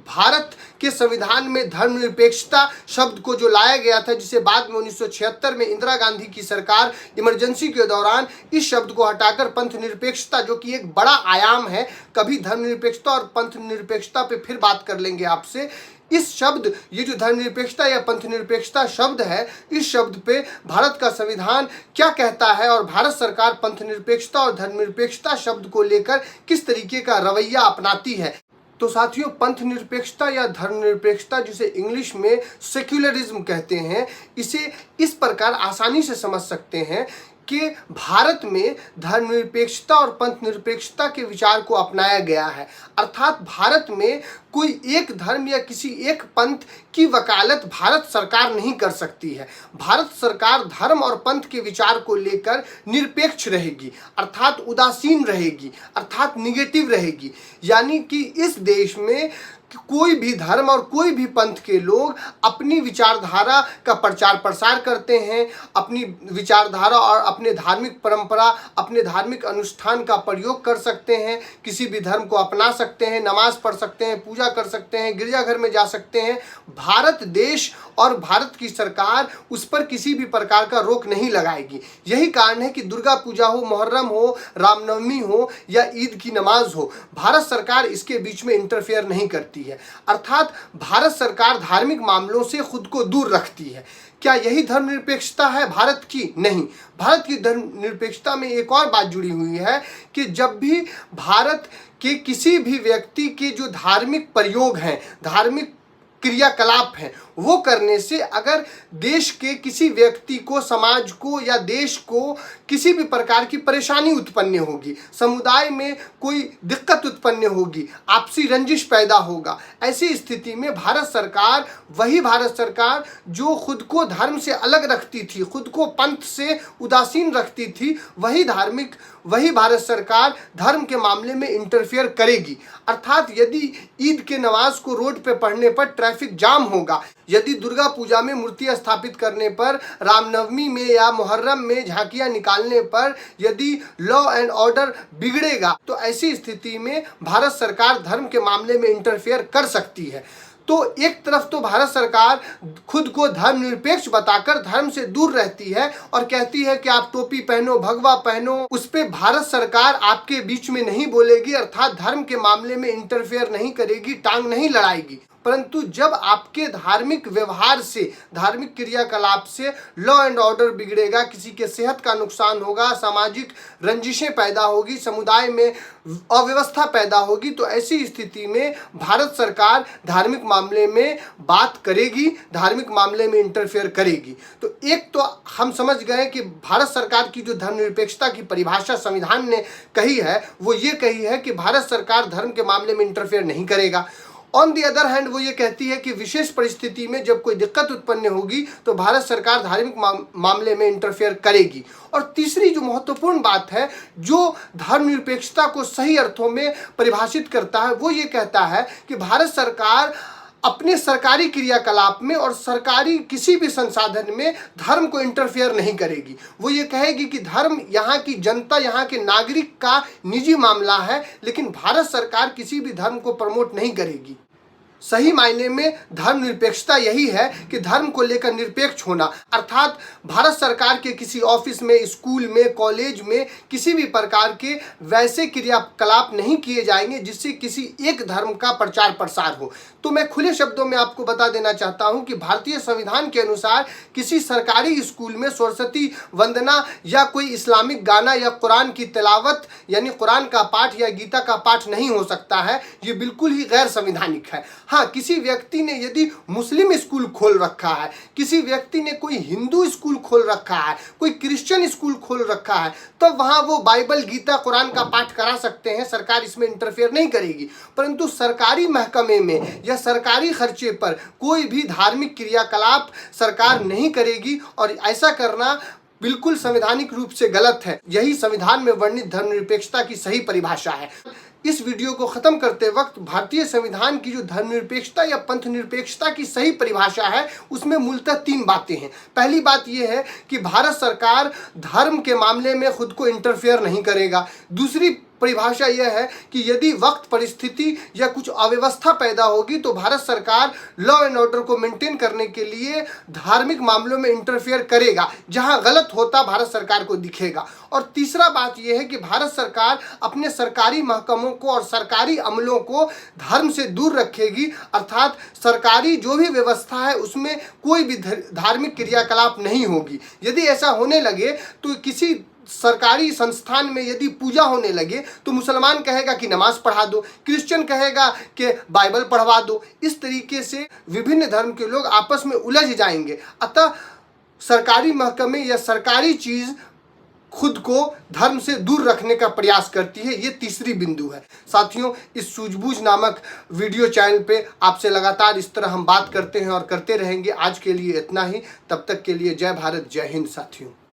भारत के संविधान में धर्मनिरपेक्षता शब्द को जो लाया गया था, जिसे बाद में 1976 में इंदिरा गांधी की सरकार इमरजेंसी के दौरान इस शब्द को हटाकर पंथ निरपेक्षता, जो कि एक बड़ा आयाम है, कभी धर्मनिरपेक्षता और पंथ निरपेक्षता पे फिर बात कर लेंगे आपसे। इस शब्द, ये जो धर्मनिरपेक्षता या पंथ निरपेक्षता शब्द है, इस शब्द पे भारत का संविधान क्या कहता है और भारत सरकार पंथ निरपेक्षता और धर्मनिरपेक्षता शब्द को लेकर किस तरीके का रवैया अपनाती है। तो साथियों, पंथ निरपेक्षता या धर्मनिरपेक्षता, जिसे इंग्लिश में सेक्युलरिज्म कहते हैं, इसे इस प्रकार आसानी से समझ सकते हैं कि भारत में धर्मनिरपेक्षता और पंथ निरपेक्षता के विचार को अपनाया गया है। अर्थात भारत में कोई एक धर्म या किसी एक पंथ की वकालत भारत सरकार नहीं कर सकती है। भारत सरकार धर्म और पंथ के विचार को लेकर निरपेक्ष रहेगी, अर्थात उदासीन रहेगी, अर्थात निगेटिव रहेगी। यानी कि इस देश में कोई भी धर्म और कोई भी पंथ के लोग अपनी विचारधारा का प्रचार प्रसार करते हैं, अपनी विचारधारा और अपने धार्मिक परंपरा, अपने धार्मिक अनुष्ठान का प्रयोग कर सकते हैं, किसी भी धर्म को अपना सकते हैं, नमाज पढ़ सकते हैं, पूजा कर सकते हैं, गिरजाघर में जा सकते हैं। भारत देश और भारत की सरकार उस पर किसी भी प्रकार का रोक नहीं लगाएगी। यही कारण है कि दुर्गा पूजा हो, मुहर्रम हो, रामनवमी हो या ईद की नमाज हो, भारत सरकार इसके बीच में इंटरफेयर नहीं करती है। अर्थात भारत सरकार धार्मिक मामलों से खुद को दूर रखती है। क्या यही धर्मनिरपेक्षता है भारत की? नहीं। भारत की धर्मनिरपेक्षता में एक और बात जुड़ी हुई है कि जब भी भारत के किसी भी व्यक्ति के जो धार्मिक प्रयोग हैं, धार्मिक क्रियाकलाप हैं, वो करने से अगर देश के किसी व्यक्ति को, समाज को या देश को किसी भी प्रकार की परेशानी उत्पन्न होगी, समुदाय में कोई दिक्कत उत्पन्न होगी, आपसी रंजिश पैदा होगा, ऐसी स्थिति में भारत सरकार, वही भारत सरकार जो खुद को धर्म से अलग रखती थी, खुद को पंथ से उदासीन रखती थी, वही भारत सरकार धर्म के मामले में इंटरफेयर करेगी। अर्थात यदि ईद के नमाज को रोड पे पढ़ने पर ट्रैफिक जाम होगा, यदि दुर्गा पूजा में मूर्ति स्थापित करने पर, रामनवमी में या मुहर्रम में झांकियां निकालने पर यदि लॉ एंड ऑर्डर बिगड़ेगा, तो ऐसी स्थिति में भारत सरकार धर्म के मामले में इंटरफेयर कर सकती है। तो एक तरफ तो भारत सरकार खुद को धर्मनिरपेक्ष बताकर धर्म से दूर रहती है और कहती है कि आप टोपी पहनो, भगवा पहनो, उस पे भारत सरकार आपके बीच में नहीं बोलेगी, अर्थात धर्म के मामले में इंटरफेयर नहीं करेगी, टांग नहीं लड़ाएगी। परंतु जब आपके धार्मिक व्यवहार से, धार्मिक क्रियाकलाप से लॉ एंड ऑर्डर बिगड़ेगा, किसी के सेहत का नुकसान होगा, सामाजिक रंजिशें पैदा होगी, समुदाय में अव्यवस्था पैदा होगी, तो ऐसी स्थिति में भारत सरकार धार्मिक मामले में बात करेगी, धार्मिक मामले में इंटरफेयर करेगी। तो एक तो हम समझ गए कि भारत सरकार की जो धर्मनिरपेक्षता की परिभाषा संविधान ने कही है, वो ये कही है कि भारत सरकार धर्म के मामले में इंटरफेयर नहीं करेगा। ऑन दी अदर हैंड वो ये कहती है कि विशेष परिस्थिति में जब कोई दिक्कत उत्पन्न होगी तो भारत सरकार धार्मिक मामले में इंटरफेयर करेगी। और तीसरी जो महत्वपूर्ण बात है, जो धर्मनिरपेक्षता को सही अर्थों में परिभाषित करता है, वो ये कहता है कि भारत सरकार अपने सरकारी क्रियाकलाप में और सरकारी किसी भी संसाधन में धर्म को इंटरफेयर नहीं करेगी। वो ये कहेगी कि धर्म यहाँ की जनता, यहाँ के नागरिक का निजी मामला है, लेकिन भारत सरकार किसी भी धर्म को प्रमोट नहीं करेगी। सही मायने में धर्मनिरपेक्षता यही है कि धर्म को लेकर निरपेक्ष होना, अर्थात भारत सरकार के किसी ऑफिस में, स्कूल में, कॉलेज में किसी भी प्रकार के वैसे क्रियाकलाप नहीं किए जाएंगे जिससे किसी एक धर्म का प्रचार प्रसार हो। तो मैं खुले शब्दों में आपको बता देना चाहता हूं कि भारतीय संविधान के अनुसार किसी सरकारी स्कूल में सरस्वती वंदना या कोई इस्लामिक गाना या कुरान की तिलावत यानी कुरान का पाठ या गीता का पाठ नहीं हो सकता है। ये बिल्कुल ही गैर संवैधानिक है। हाँ, किसी व्यक्ति ने यदि मुस्लिम स्कूल खोल रखा है, किसी व्यक्ति ने कोई हिंदू स्कूल खोल रखा है, कोई क्रिश्चियन स्कूल खोल रखा है, तो वहाँ वो बाइबल, गीता, कुरान का पाठ करा सकते हैं, सरकार इसमें इंटरफेयर नहीं करेगी। परंतु सरकारी महकमे में या सरकारी खर्चे पर कोई भी धार्मिक क्रियाकलाप सरकार नहीं करेगी और ऐसा करना बिल्कुल संवैधानिक रूप से गलत है। यही संविधान में वर्णित धर्मनिरपेक्षता की सही परिभाषा है। इस वीडियो को खत्म करते वक्त भारतीय संविधान की जो धर्मनिरपेक्षता या पंथ निरपेक्षता की सही परिभाषा है, उसमें मूलतः 3 बातें हैं। पहली बात यह है कि भारत सरकार धर्म के मामले में खुद को इंटरफेयर नहीं करेगा। दूसरी परिभाषा यह है कि यदि वक्त परिस्थिति या कुछ अव्यवस्था पैदा होगी तो भारत सरकार लॉ एंड ऑर्डर को मेंटेन करने के लिए धार्मिक मामलों में इंटरफेयर करेगा, जहां गलत होता भारत सरकार को दिखेगा। और तीसरा बात यह है कि भारत सरकार अपने सरकारी महकमों को और सरकारी अमलों को धर्म से दूर रखेगी, अर्थात सरकारी जो भी व्यवस्था है उसमें कोई भी धार्मिक क्रियाकलाप नहीं होगी। यदि ऐसा होने लगे तो किसी सरकारी संस्थान में यदि पूजा होने लगे तो मुसलमान कहेगा कि नमाज पढ़ा दो, क्रिश्चियन कहेगा कि बाइबल पढ़वा दो। इस तरीके से विभिन्न धर्म के लोग आपस में उलझ जाएंगे। अतः सरकारी महकमे या सरकारी चीज खुद को धर्म से दूर रखने का प्रयास करती है। ये तीसरी बिंदु है। साथियों, इस सूझबूझ नामक वीडियो चैनल पे आपसे लगातार इस तरह हम बात करते हैं और करते रहेंगे। आज के लिए इतना ही। तब तक के लिए जय भारत, जय हिंद साथियों।